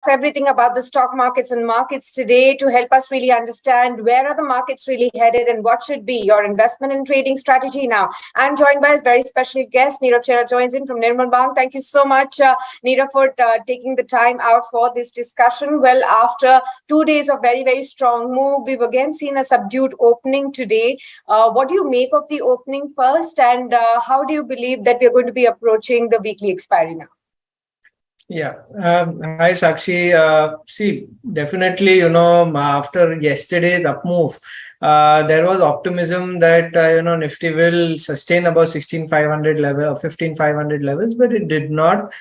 everything about the stock markets and markets today to help us really understand where are the markets really headed and what should be your investment and trading strategy now. I'm joined by a very special guest. Nirav Chheda joins in from Nirmal Bank. Thank you so much, Nirav, for taking the time out for this discussion. Well, after 2 days of very, very strong move, we've again seen a subdued opening today. What do you make of the opening first, and how do you believe that we're going to be approaching the weekly expiry now? Yeah. Hi, Sakshi. See, definitely, after yesterday's up move, there was optimism that, Nifty will sustain above 16,500 level or 15,500 levels, but it did not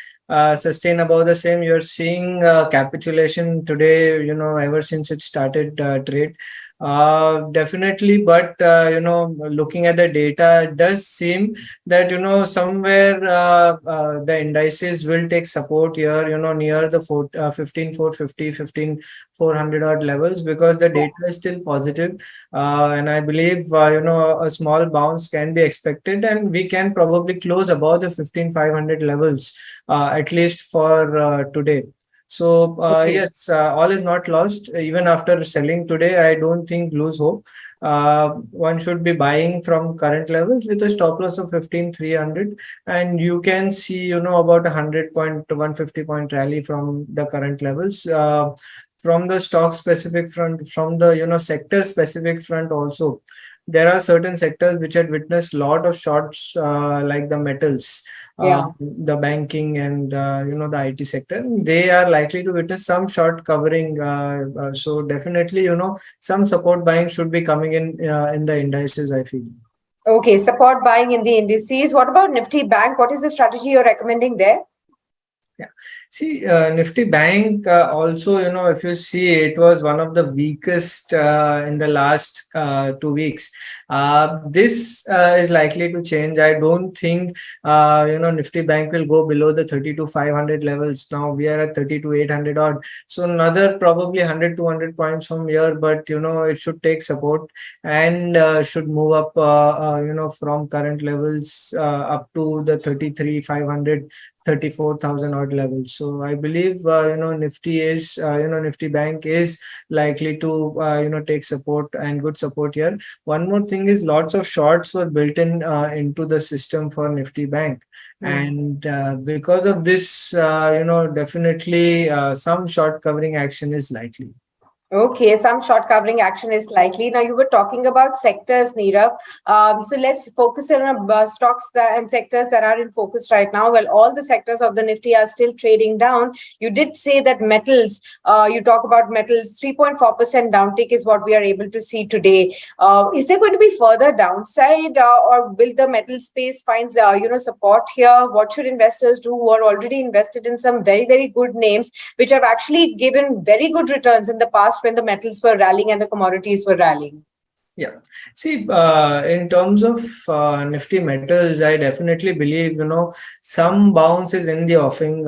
sustain above the same. You're seeing capitulation today, ever since it started trade. Definitely, but looking at the data, it does seem that somewhere the indices will take support here, near the 15,450, 15,400 odd levels, because the data is still positive, and I believe a small bounce can be expected, and we can probably close above the 15,500 levels at least for today. So yes, all is not lost. Even after selling today, I don't think lose hope. One should be buying from current levels with a stop loss of 15,300, and you can see about 100 point to 150 point rally from the current levels. From the stock specific front, from the sector specific front also, there are certain sectors which had witnessed a lot of shorts, like the metals, the banking, and the IT sector. They are likely to witness some short covering. So definitely, some support buying should be coming in the indices, I feel. Okay, support buying in the indices. What about Nifty Bank? What is the strategy you're recommending there? Yeah. See, Nifty Bank also, if you see, it was one of the weakest in the last 2 weeks. This is likely to change. I don't think, Nifty Bank will go below the 32,500 levels. Now we are at 32,800 odd. So another probably 100, 200 points from here, but, it should take support and should move up, from current levels up to the 33,500. 34,000 odd levels. So I believe Nifty is Nifty Bank is likely to take support and good support here. One more thing is lots of shorts were built in into the system for Nifty Bank, and because of this, definitely some short covering action is likely. Okay, some short covering action is likely. Now, you were talking about sectors, Nirav. So let's focus on stocks and sectors that are in focus right now. Well, all the sectors of the Nifty are still trading down. You did say that metals, you talk about metals, 3.4% downtick is what we are able to see today. Is there going to be further downside, or will the metal space find support here? What should investors do who are already invested in some very, very good names, which have actually given very good returns in the past when the metals were rallying and the commodities were rallying? Yeah. See, in terms of Nifty Metals, I definitely believe, some bounce is in the offing.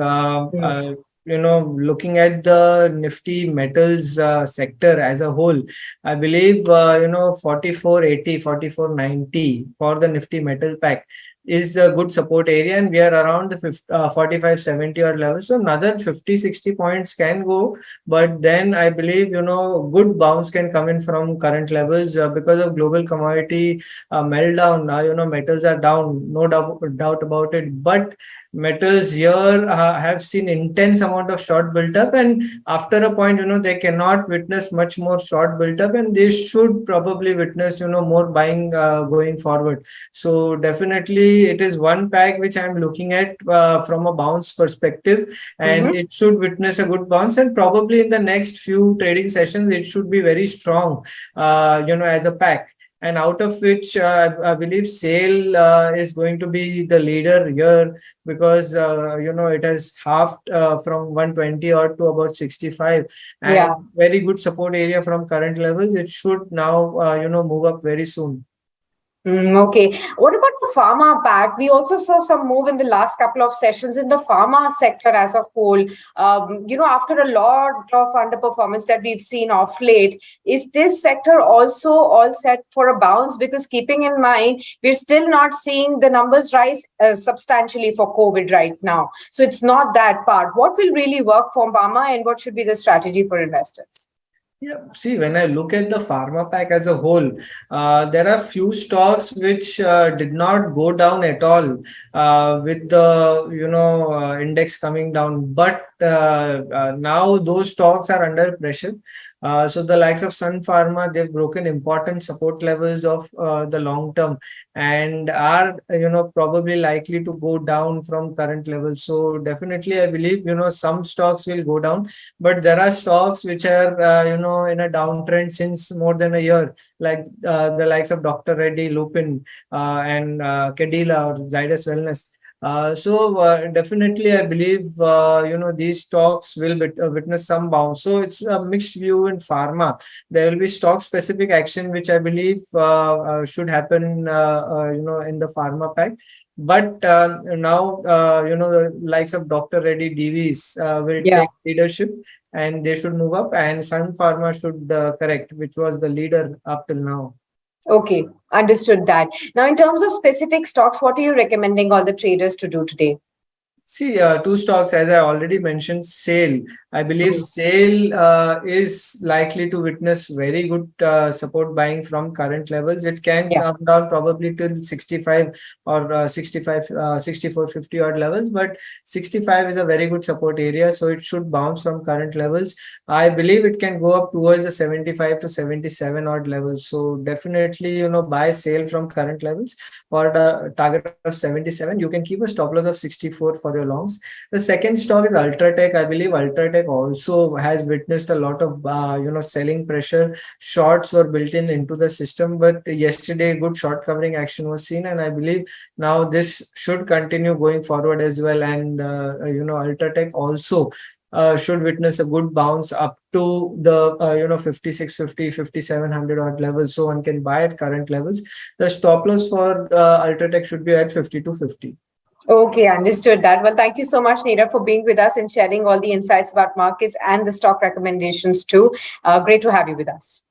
Looking at the Nifty Metals sector as a whole, I believe, 4480, 4490 for the Nifty Metal pack is a good support area, and we are around the 4570 or level. So another 50-60 points can go, but then I believe good bounce can come in from current levels because of global commodity meltdown. Metals are down, no doubt about it, but metals here have seen intense amount of short built up, and after a point they cannot witness much more short built up, and they should probably witness more buying going forward. So definitely it is one pack which I'm looking at from a bounce perspective, and it should witness a good bounce, and probably in the next few trading sessions it should be very strong as a pack. And out of which I believe SAIL is going to be the leader here, because it has halved from 120 or to about 65, and very good support area from current levels. It should now move up very soon. Okay. What about the pharma pack? We also saw some move in the last couple of sessions in the pharma sector as a whole. After a lot of underperformance that we've seen of late, is this sector also all set for a bounce? Because keeping in mind, we're still not seeing the numbers rise substantially for COVID right now. So it's not that part. What will really work for pharma, and what should be the strategy for investors? Yeah, see, when I look at the pharma pack as a whole, there are few stocks which did not go down at all with the index coming down, but now those stocks are under pressure. So the likes of Sun Pharma, they've broken important support levels of the long term and are probably likely to go down from current levels. So definitely, I believe some stocks will go down, but there are stocks which are in a downtrend since more than a year, like the likes of Dr. Reddy, Lupin, and Cadila or Zydus Wellness. So definitely, I believe these stocks will witness some bounce. So it's a mixed view in pharma. There will be stock specific action, which I believe should happen, in the pharma pack. But now, the likes of Dr. Reddy, DVs will Yeah. take leadership, and they should move up. And Sun Pharma should correct, which was the leader up till now. Okay, understood that. Now, in terms of specific stocks, what are you recommending all the traders to do today? See, two stocks, as I already mentioned, SAIL. I believe Mhm. SAIL is likely to witness very good support buying from current levels. It can Yeah. come down probably till 65 or 65, 64.50 odd levels, but 65 is a very good support area, so it should bounce from current levels. I believe it can go up towards the 75 to 77 odd levels. So definitely, buy SAIL from current levels for the target of 77. You can keep a stop loss of 64 for your longs. The second stock is Ultratech. I believe Ultratech also has witnessed a lot of selling pressure. Shorts were built into the system, but yesterday good short covering action was seen, and I believe now this should continue going forward as well. And Ultratech also should witness a good bounce up to the 5650, 5700 odd levels, so one can buy at current levels. The stop loss for Ultratech should be at 52.50. Okay, understood that. Well, thank you so much, Nirav, for being with us and sharing all the insights about markets and the stock recommendations too. Great to have you with us.